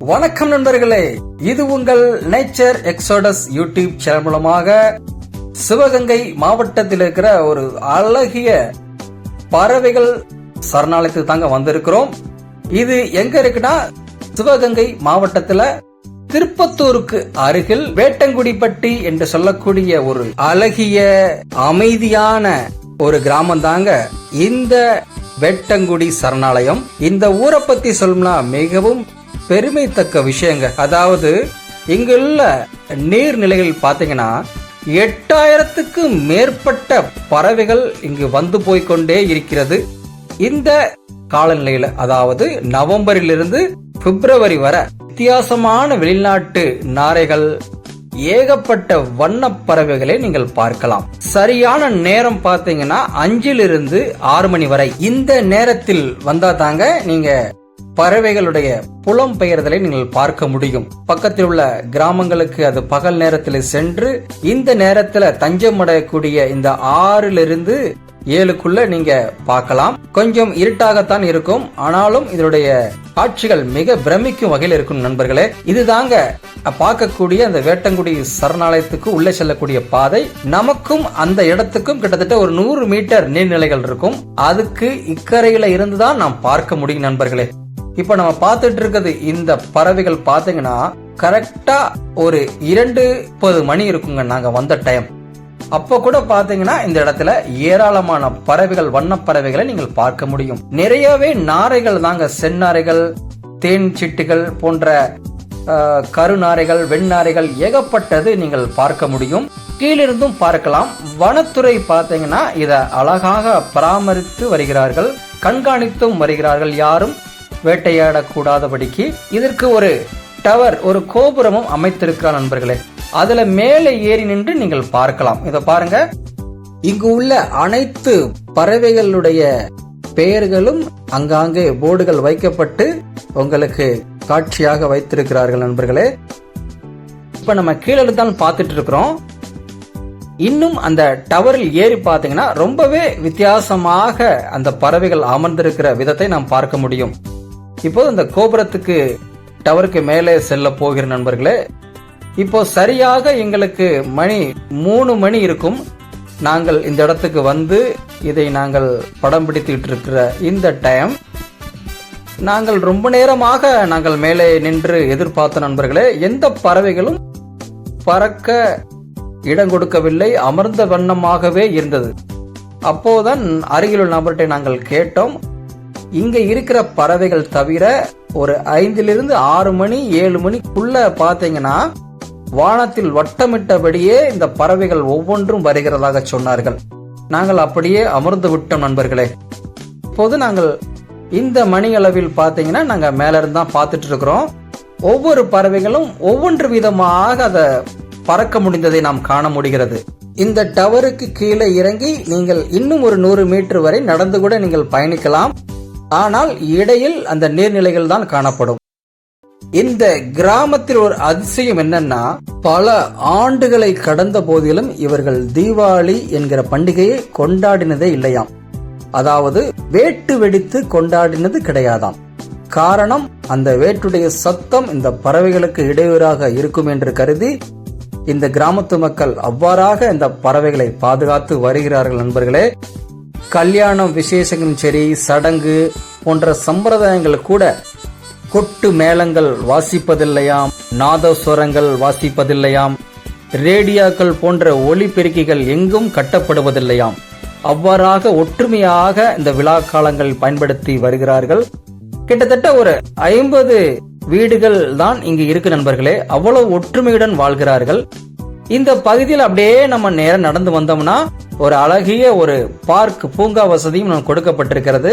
வணக்கம் நண்பர்களே, இது உங்கள் நேச்சர் எக்ஸோடஸ் யூடியூப் சேனல் மூலமாக சிவகங்கை மாவட்டத்தில் இருக்கிற ஒரு அழகிய பறவைகள் சரணாலயத்துக்கு தாங்க வந்திருக்கிறோம். இது எங்க இருக்குன்னா சிவகங்கை மாவட்டத்துல திருப்பத்தூருக்கு அருகில் வேட்டங்குடிப்பட்டி என்று சொல்லக்கூடிய ஒரு அழகிய அமைதியான ஒரு கிராமம் தாங்க இந்த வேட்டங்குடி சரணாலயம். இந்த ஊரை பத்தி சொல்லணும்னா மிகவும் பெருமை தக்க விஷயங்க. அதாவது இங்குள்ள நீர்நிலைகள் பாத்தீங்கன்னா 8000க்கு மேற்பட்ட பறவைகள் இங்கு வந்து போய்கொண்டே இருக்கிறது. இந்த காலநிலையில அதாவது நவம்பரிலிருந்து பிப்ரவரி வரை வித்தியாசமான வெளிநாட்டு நாரைகள், ஏகப்பட்ட வண்ண பறவைகளை நீங்கள் பார்க்கலாம். சரியான நேரம் பாத்தீங்கன்னா 5 to 6 மணி வரை. இந்த நேரத்தில் வந்தா தாங்க நீங்க பறவைகளுடைய புலம்பெயர்தலை நீங்கள் பார்க்க முடியும். பக்கத்தில் உள்ள கிராமங்களுக்கு அது பகல் நேரத்தில் சென்று இந்த நேரத்தில் தஞ்சம் அடையக்கூடிய இந்த 6 to 7 நீங்க பார்க்கலாம். கொஞ்சம் இருட்டாகத்தான் இருக்கும், ஆனாலும் இதனுடைய காட்சிகள் மிக பிரமிக்கும் வகையில் இருக்கும் நண்பர்களே. இதுதாங்க பார்க்கக்கூடிய அந்த வேட்டங்குடி சரணாலயத்துக்கு உள்ளே செல்லக்கூடிய பாதை. நமக்கும் அந்த இடத்துக்கும் கிட்டத்தட்ட ஒரு 100 மீட்டர் நீர்நிலைகள் இருக்கும். அதுக்கு இக்கரையில இருந்துதான் நாம் பார்க்க முடியும் நண்பர்களே. இப்ப நம்ம பார்த்துட்டு இருக்கிறது இந்த பறவைகள் பாத்தீங்கன்னா கரெக்டா ஒரு 2:30 மணி இருக்குங்க நாங்க வந்த டைம். அப்ப கூட பாத்தீங்கன்னா இந்த இடத்துல ஏராளமான பறவைகள், வண்ண பறவைகளை நீங்கள் பார்க்க முடியும். நிறையவே நாரைகள் தாங்க, செந்நாரைகள், தேன் சிட்டுகள் போன்ற கருநாரைகள், வெண்ணாரைகள் ஏகப்பட்டது நீங்கள் பார்க்க முடியும். கீழிருந்தும் பார்க்கலாம். வனத்துறை பாத்தீங்கன்னா இத அழகாக பராமரித்து வருகிறார்கள், கண்காணித்தும் வருகிறார்கள். யாரும் வேட்டையாடக்கூடாதபடிக்கு இதற்கு ஒரு டவர், ஒரு கோபுரமும் அமைத்திருக்கிறார் நண்பர்களே. அதுல மேலே ஏறி நின்று நீங்கள் பார்க்கலாம். இத பாருங்க, இங்கு உள்ள அனைத்து பறவைகளுடைய பெயர்களும் அங்காங்கே போர்டுகள் வைக்கப்பட்டு உங்களுக்கு காட்சியாக வைத்திருக்கிறார்கள் நண்பர்களே. இப்ப நம்ம கீழே தான் பார்த்துட்டு இருக்கிறோம். இன்னும் அந்த டவரில் ஏறி பார்த்தீங்கன்னா ரொம்பவே வித்தியாசமாக அந்த பறவைகள் அமர்ந்திருக்கிற விதத்தை நாம் பார்க்க முடியும். இப்போ இந்த கோபுரத்துக்கு டவருக்கு மேலே செல்ல போகிற நண்பர்களே. இப்போ சரியாக எங்களுக்கு மணி 3 மணி இருக்கும். நாங்கள் இந்த இடத்துக்கு வந்து இதை நாங்கள் படம் பிடித்துட்டு இருக்கிற இந்த டைம், நாங்கள் ரொம்ப நேரமாக நாங்கள் மேலே நின்று எதிர்பார்த்த நண்பர்களே. எந்த பறவைகளும் பறக்க இடம் கொடுக்கவில்லை, அமர்ந்த வண்ணமாகவே இருந்தது. அப்போதான் அருகிலுள்ள நபர்கிட்ட நாங்கள் கேட்டோம், இங்க இருக்கிற பறவைகள் தவிர ஒரு 5 to 6 மணி 7 மணிக்குள்ள பாத்தீங்கன்னா வானத்தில் வட்டமிட்டபடியே இந்த பறவைகள் ஒவ்வொன்றும் வருகிறதாக சொன்னார்கள். நாங்கள் அப்படியே அமர்ந்து விட்டோம் நண்பர்களே. இப்போது நாங்கள் இந்த மணி அளவில் பாத்தீங்கன்னா நாங்க மேல இருந்தா பார்த்துட்டு இருக்கிறோம். ஒவ்வொரு பறவைகளும் ஒவ்வொன்று விதமாக அதை பறக்க முடிந்ததை நாம் காண முடிகிறது. இந்த டவருக்கு கீழே இறங்கி நீங்கள் இன்னும் ஒரு 100 மீட்டர் வரை நடந்து கூட நீங்கள் பயணிக்கலாம். ஆனால் இடையில் அந்த நீர்நிலைகள் தான் காணப்படும். இந்த கிராமத்தில் ஒரு அதிசயம் என்னன்னா, பல ஆண்டுகளை கடந்த போதிலும் இவர்கள் தீபாவளி என்கிற பண்டிகையை கொண்டாடினதே இல்லையாம். அதாவது வேட்டு வெடித்து கொண்டாடினது கிடையாதாம். காரணம், அந்த வேட்டுடைய சத்தம் இந்த பறவைகளுக்கு இடையூறாக இருக்கும் என்று கருதி இந்த கிராமத்து மக்கள் அவ்வாறாக இந்த பறவைகளை பாதுகாத்து வருகிறார்கள் நண்பர்களே. கல்யாணம், விசேஷங்களும் சரி, சடங்கு போன்ற சம்பிரதாயங்கள் கூட கொட்டு மேளங்கள் வாசிப்பதில்லையாம், நாதஸ்வரங்கள் வாசிப்பதில்லையாம், ரேடியோக்கள் போன்ற ஒலிபெருக்கிகள் எங்கும் கட்டப்படுவதில்லையாம். அவ்வாறாக ஒற்றுமையாக இந்த விழா காலங்களில் பயன்படுத்தி வருகிறார்கள். கிட்டத்தட்ட ஒரு 50 வீடுகள் தான் இங்கு இருக்கு நண்பர்களே. அவ்வளவு ஒற்றுமையுடன் வாழ்கிறார்கள். இந்த பகுதியில் அப்படியே நம்ம நேரம் நடந்து வந்தோம்னா ஒரு அழகிய ஒரு பார்க், பூங்கா வசதியும் கொடுக்கப்பட்டிருக்கிறது.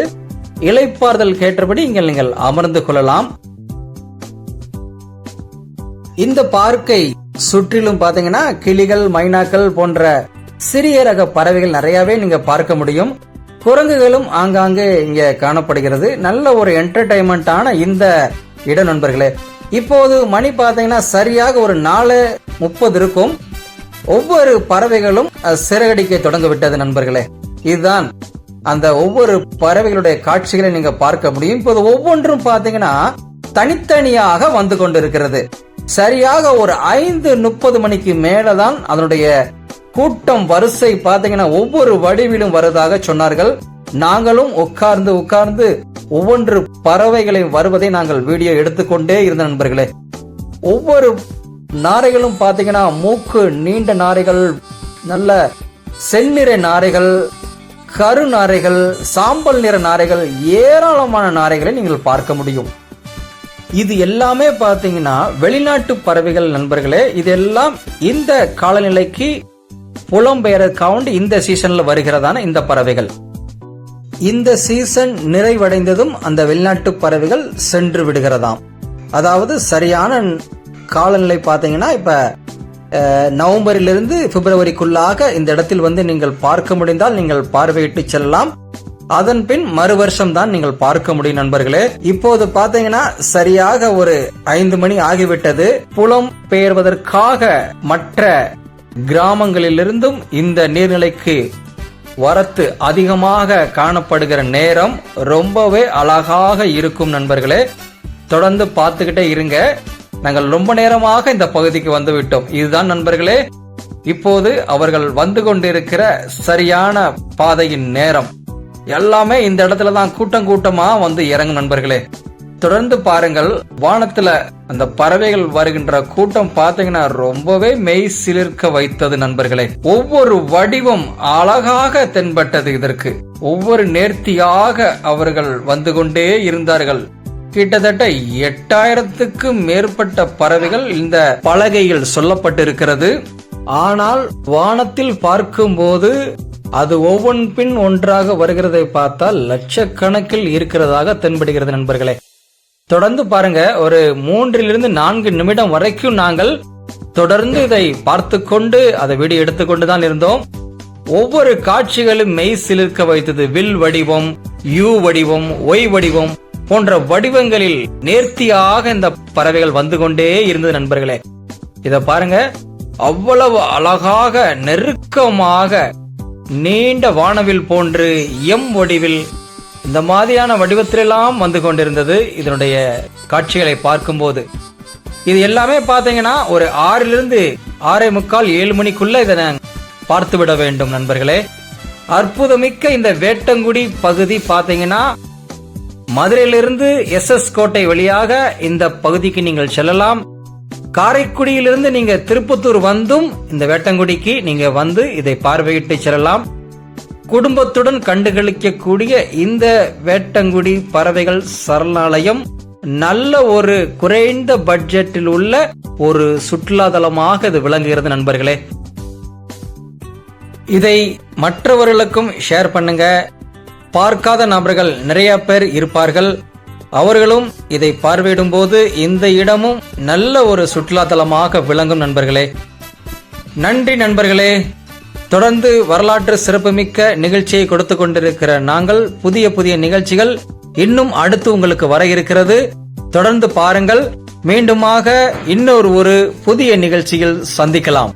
இளைப்பாறுதல் கேட்டபடி இங்கே நீங்கள் அமர்ந்து கொள்ளலாம். இந்த பார்க்கை சுற்றிலும் பாத்தீங்கன்னா கிளிகள், மைனாக்கள் போன்ற சிறிய ரக பறவைகள் நிறையவே நீங்க பார்க்க முடியும். குரங்குகளும் ஆங்காங்கே இங்க காணப்படுகிறது. நல்ல ஒரு என்டர்டைன்மெண்டான இந்த இடம் நண்பர்களே. இப்போது மணி பாத்தீங்கன்னா சரியாக ஒரு 4:30 இருக்கும். ஒவ்வொரு பறவைகளும் சிறகடிக்க தொடங்க விட்டது நண்பர்களே. இதுதான் அந்த ஒவ்வொரு பறவைகளுடைய காட்சிகளை நீங்க பார்க்க முடியும். இப்போது ஒவ்வொன்றும் பாத்தீங்கன்னா தனித்தனியாக வந்து கொண்டிருக்கிறது. சரியாக ஒரு 5:30 மணிக்கு மேலதான் அதனுடைய கூட்டம் வரிசை பாத்தீங்கன்னா ஒவ்வொரு வடிவிலும் வருவதாக சொன்னார்கள். நாங்களும் உட்கார்ந்து ஒவ்வொன்று பறவைகளை வருவதை நாங்கள் வீடியோ எடுத்துக்கொண்டே இருந்த நண்பர்களே. ஒவ்வொரு நாரைகளும் பாத்தீங்கன்னா மூக்கு நீண்ட நாரைகள், நல்ல செந்நிற நாரைகள், கரு நாரைகள், சாம்பல் நிற நாரைகள், ஏராளமான நாரைகளை நீங்கள் பார்க்க முடியும். இது எல்லாமே பாத்தீங்கன்னா வெளிநாட்டு பறவைகள் நண்பர்களே. இதெல்லாம் இந்த காலநிலைக்கு புலம்பெயர்க்காக இந்த சீசன்ல வருகிறதான இந்த பறவைகள். இந்த சீசன் நிறைவடைந்ததும் அந்த வெளிநாட்டு பறவைகள் சென்று விடுகிறதாம். அதாவது சரியான காலநிலை பாத்தீங்கன்னா இப்ப நவம்பரிலிருந்து பிப்ரவரிக்குள்ளாக இந்த இடத்தில் வந்து நீங்கள் பார்க்க முடிந்தால் நீங்கள் பார்வையிட்டு செல்லலாம். அதன் பின் மறு வருஷம் தான் நீங்கள் பார்க்க முடியும் நண்பர்களே. இப்போது பாத்தீங்கன்னா சரியாக ஒரு 5 மணி ஆகிவிட்டது. புலம் பெயர்வதற்காக மற்ற கிராமங்களிலிருந்தும் இந்த நீர்நிலைக்கு வரத்து அதிகமாக காணப்படுகிற நேரம் ரொம்பவே அழகாக இருக்கும் நண்பர்களே. தொடர்ந்து பார்த்துக்கிட்டே இருங்க. நாங்கள் ரொம்ப நேரமாக இந்த பகுதிக்கு வந்து விட்டோம். இதுதான் நண்பர்களே இப்போது அவர்கள் வந்து கொண்டிருக்கிற சரியான பாதையின் நேரம். எல்லாமே இந்த இடத்துல தான் கூட்டமா வந்து இறங்கும் நண்பர்களே. தொடர்ந்து பாருங்கள். வானத்துல அந்த பறவைகள் வருகின்ற கூட்டம் பாத்தீங்கன்னா ரொம்பவே மெய் சிலிர்க்க வைத்தது நண்பர்களே. ஒவ்வொரு வடிவம் அழகாக தென்பட்டது. இதற்கு ஒவ்வொரு நேர்த்தியாக அவர்கள் வந்து கொண்டே இருந்தார்கள். கிட்டத்தட்ட 8000க்கும் மேற்பட்ட பறவைகள் இந்த பலகையில் சொல்லப்பட்டிருக்கிறது. ஆனால் வானத்தில் பார்க்கும்போது அது ஒவ்வொன் பின் ஒன்றாக வருகிறதை பார்த்தால் லட்சக்கணக்கில் இருக்கிறதாக தென்படுகிறது நண்பர்களே. தொடர்ந்து பாருங்க. ஒரு 3-4 நிமிடம் வரைக்கும் நாங்கள் தொடர்ந்து இதை பார்த்து கொண்டு அதை வீடியோ எடுத்துக்கொண்டுதான் இருந்தோம். ஒவ்வொரு காட்சிகளும் மெய் சிலிர்க்க வைத்தது. வில் வடிவம், யூ வடிவம், ஒய் வடிவம் போன்ற வடிவங்களில் நேர்த்தியாக இந்த பறவைகள் வந்து கொண்டே இருந்தது நண்பர்களே. இத பாருங்க. அவ்வளவு அழகாக நெருக்கமாக நீண்ட வானவில் போன்று எம் வடிவில் இந்த மாதிரியான வடிவத்திலெல்லாம் வந்து கொண்டிருந்தது இதனுடைய காட்சிகளை பார்க்கும்போது. இது எல்லாமே பாத்தீங்கன்னா ஒரு 6 to 6:45, 7 மணிக்குள்ள இதை பார்த்து விட வேண்டும் நண்பர்களே. அற்புதமிக்க இந்த வேட்டங்குடி பகுதி பாத்தீங்கன்னா மதுரையிலிருந்து SS கோட்டை வழியாக இந்த பகுதிக்கு நீங்கள் செல்லலாம். காரைக்குடியிலிருந்து நீங்க திருப்பத்தூர் வந்தும் இந்த வேட்டங்குடிக்கு நீங்க வந்து இதை பார்வையிட்டு செல்லலாம். குடும்பத்துடன் கண்டுகளிக்கக்கூடிய இந்த வேட்டங்குடி பறவைகள் சரணாலயம் நல்ல ஒரு குறைந்த பட்ஜெட்டில் உள்ள ஒரு சுற்றுலாதலமாக இது விளங்குகிறது நண்பர்களே. இதை மற்றவர்களுக்கும் ஷேர் பண்ணுங்க. பார்க்காத நபர்கள் நிறைய பேர் இருப்பார்கள். அவர்களும் இதை பார்வையிடும் போது இந்த இடமும் நல்ல ஒரு சுற்றுலாதலமாக விளங்கும் நண்பர்களே. நன்றி நண்பர்களே. தொடர்ந்து வரலாற்று சிறப்புமிக்க நிகழ்ச்சியை கொடுத்து கொண்டிருக்கிற நாங்கள் புதிய நிகழ்ச்சிகள் இன்னும் அடுத்து உங்களுக்கு வர இருக்கிறது. தொடர்ந்து பாருங்கள். மீண்டுமாக இன்னொரு புதிய நிகழ்ச்சியில் சந்திக்கலாம்.